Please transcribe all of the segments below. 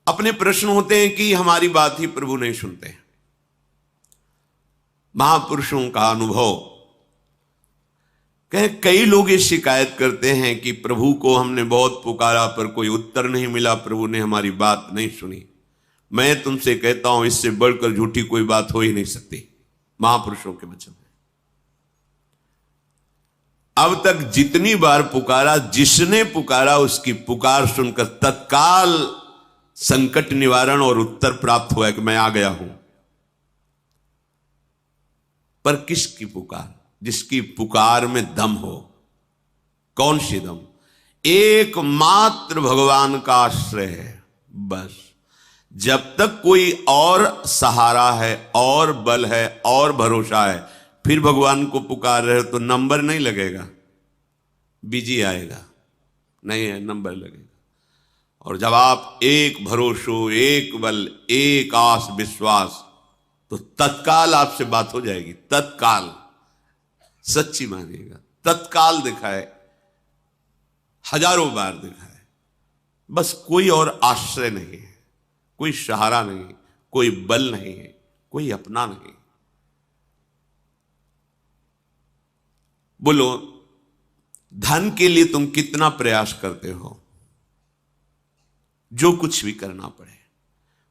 अपने प्रश्न होते हैं कि हमारी बात ही प्रभु नहीं सुनते हैं। महापुरुषों का अनुभव कई लोग ये शिकायत करते हैं कि प्रभु को हमने बहुत पुकारा पर कोई उत्तर नहीं मिला, प्रभु ने हमारी बात नहीं सुनी। मैं तुमसे कहता हूं इससे बढ़कर झूठी कोई बात हो ही नहीं सकती। महापुरुषों के वचन है। अब तक जितनी बार पुकारा, जिसने पुकारा उसकी पुकार सुनकर तत्काल संकट निवारण और उत्तर प्राप्त हुआ है कि मैं आ गया हूं। पर किसकी पुकार? जिसकी पुकार में दम हो। कौन सी दम? एकमात्र भगवान का आश्रय है। बस जब तक कोई और सहारा है, और बल है, और भरोसा है, फिर भगवान को पुकार रहे हो तो नंबर नहीं लगेगा, बिजी आएगा, नहीं है, नंबर लगेगा। और जब आप एक भरोसो, एक बल, एक आस विश्वास, तो तत्काल आपसे बात हो जाएगी। तत्काल, सच्ची मानिएगा, तत्काल देखा है, हजारों बार देखा है। बस कोई और आश्रय नहीं है, कोई सहारा नहीं, कोई बल नहीं है, कोई अपना नहीं। बोलो, धन के लिए तुम कितना प्रयास करते हो? जो कुछ भी करना पड़े,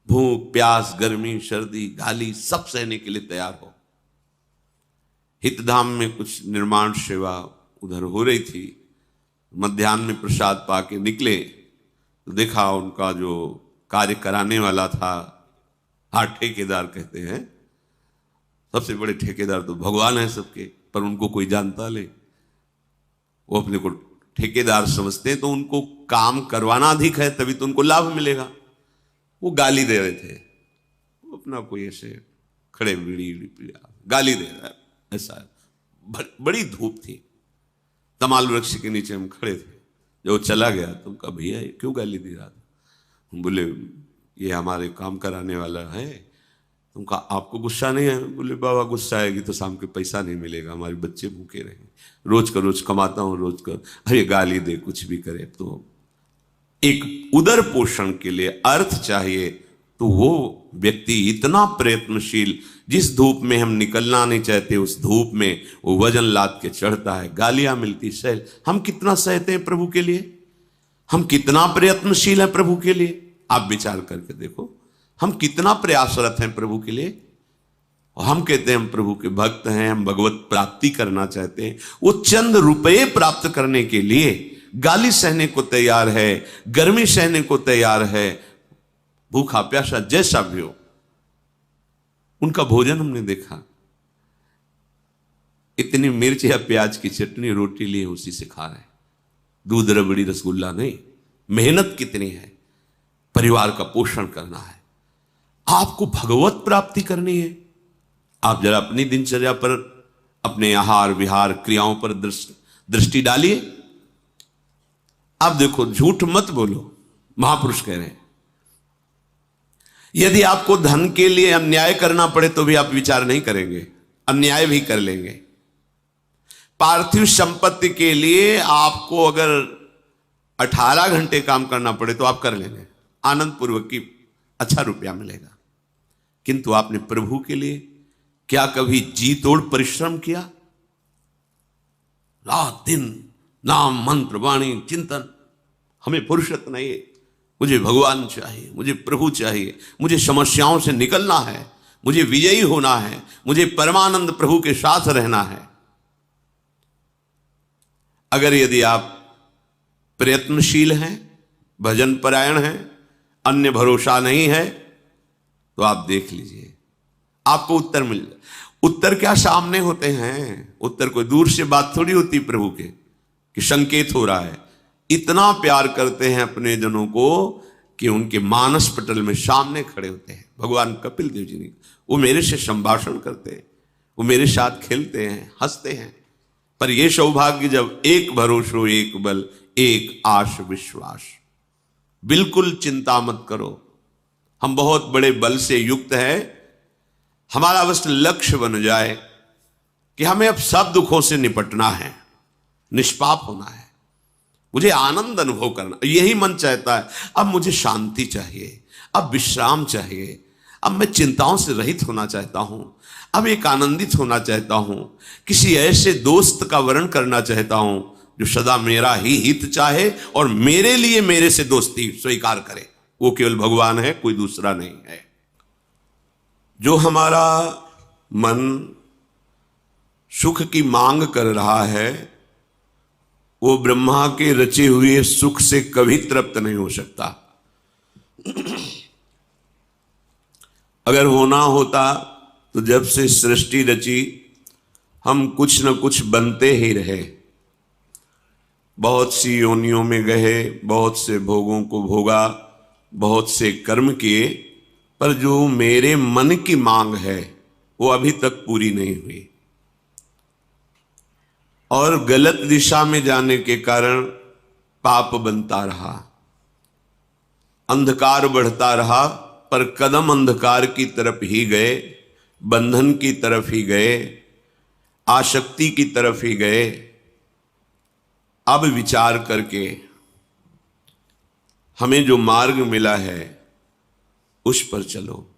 भूख प्यास गर्मी सर्दी गाली सब सहने के लिए तैयार हो। हितधाम में कुछ निर्माण सेवा उधर हो रही थी, मध्याह्न में प्रसाद पाके निकले तो देखा उनका जो कार्य कराने वाला था, हाँ ठेकेदार कहते हैं, सबसे बड़े ठेकेदार तो भगवान है सबके, पर उनको कोई जानता ले, वो अपने को ठेकेदार समझते हैं, तो उनको काम करवाना अधिक है तभी तो उनको लाभ मिलेगा। वो गाली दे रहे थे, वो अपना कोई ऐसे खड़े बीड़ी गाली दे रहा है, ऐसा बड़ी धूप थी, तमाल वृक्ष के नीचे हम खड़े थे। जब चला गया तो कहा भैया क्यों गाली दे रहा था? हम बोले ये हमारे काम कराने वाला है। तुम कहा आपको गुस्सा नहीं है? बोले बाबा गुस्सा आएगी तो शाम के पैसा नहीं मिलेगा, हमारे बच्चे भूखे रहेंगे, रोज का रोज कमाता हूं, रोज का अरे गाली दे कुछ भी करे। तो एक उदर पोषण के लिए अर्थ चाहिए, तो वो व्यक्ति इतना प्रयत्नशील, जिस धूप में हम निकलना नहीं चाहते उस धूप में वो वजन लाद के चढ़ता है, गालियां मिलती सह। हम कितना सहते हैं प्रभु के लिए, हम कितना प्रयत्नशील हैं प्रभु के लिए। आप विचार करके देखो, हम कितना प्रयासरत हैं प्रभु के लिए। और हम कहते हैं हम प्रभु के भक्त हैं, हम भगवत प्राप्ति करना चाहते हैं। वो चंद रुपए प्राप्त करने के लिए गाली सहने को तैयार है, गर्मी सहने को तैयार है, भूखा प्यासा जैसा भी हो। उनका भोजन हमने देखा, इतनी मिर्च या प्याज की चटनी रोटी लिए उसी से खा रहे, दूध रबड़ी रसगुल्ला नहीं। मेहनत कितनी है, परिवार का पोषण करना है, आपको भगवत प्राप्ति करनी है। आप जरा अपनी दिनचर्या पर, अपने आहार विहार क्रियाओं पर दृष्टि डालिए। आप देखो, झूठ मत बोलो, महापुरुष कह रहे हैं। यदि आपको धन के लिए अन्याय करना पड़े तो भी आप विचार नहीं करेंगे, अन्याय भी कर लेंगे। पार्थिव संपत्ति के लिए आपको अगर 18 घंटे काम करना पड़े तो आप कर लेंगे, आनंद पूर्वक की अच्छा रुपया मिलेगा। किंतु आपने प्रभु के लिए क्या कभी जी तोड़ परिश्रम किया? रात दिन नाम मंत्र वाणी चिंतन, हमें फुर्सत नहीं है, मुझे भगवान चाहिए, मुझे प्रभु चाहिए, मुझे समस्याओं से निकलना है, मुझे विजयी होना है, मुझे परमानंद प्रभु के साथ रहना है। अगर यदि आप प्रयत्नशील हैं, भजन परायण हैं, अन्य भरोसा नहीं है, तो आप देख लीजिए आपको उत्तर मिल जाए। उत्तर क्या सामने होते हैं? उत्तर कोई दूर से बात थोड़ी होती प्रभु के कि संकेत हो रहा है। इतना प्यार करते हैं अपने जनों को कि उनके मानस पटल में सामने खड़े होते हैं। भगवान कपिल देव जी ने, वो मेरे से संभाषण करते हैं, वो मेरे साथ खेलते हैं, हंसते हैं। पर यह सौभाग्य जब एक भरोसो, एक बल, एक आश विश्वास। बिल्कुल चिंता मत करो, हम बहुत बड़े बल से युक्त हैं। हमारा बस लक्ष्य बन जाए कि हमें अब सब दुखों से निपटना है, निष्पाप होना है। मुझे आनंद अनुभव करना, यही मन चाहता है। अब मुझे शांति चाहिए, अब विश्राम चाहिए, अब मैं चिंताओं से रहित होना चाहता हूं, अब एक आनंदित होना चाहता हूं, किसी ऐसे दोस्त का वर्ण करना चाहता हूं जो सदा मेरा ही हित चाहे और मेरे लिए मेरे से दोस्ती स्वीकार करे। वो केवल भगवान है, कोई दूसरा नहीं है। जो हमारा मन सुख की मांग कर रहा है वो ब्रह्मा के रचे हुए सुख से कभी तृप्त नहीं हो सकता। अगर होना होता तो जब से सृष्टि रची हम कुछ न कुछ बनते ही रहे, बहुत सी योनियों में गए, बहुत से भोगों को भोगा, बहुत से कर्म किए, पर जो मेरे मन की मांग है वो अभी तक पूरी नहीं हुई। और गलत दिशा में जाने के कारण पाप बनता रहा, अंधकार बढ़ता रहा, पर कदम अंधकार की तरफ ही गए, बंधन की तरफ ही गए, आसक्ति की तरफ ही गए। अब विचार करके हमें जो मार्ग मिला है उस पर चलो।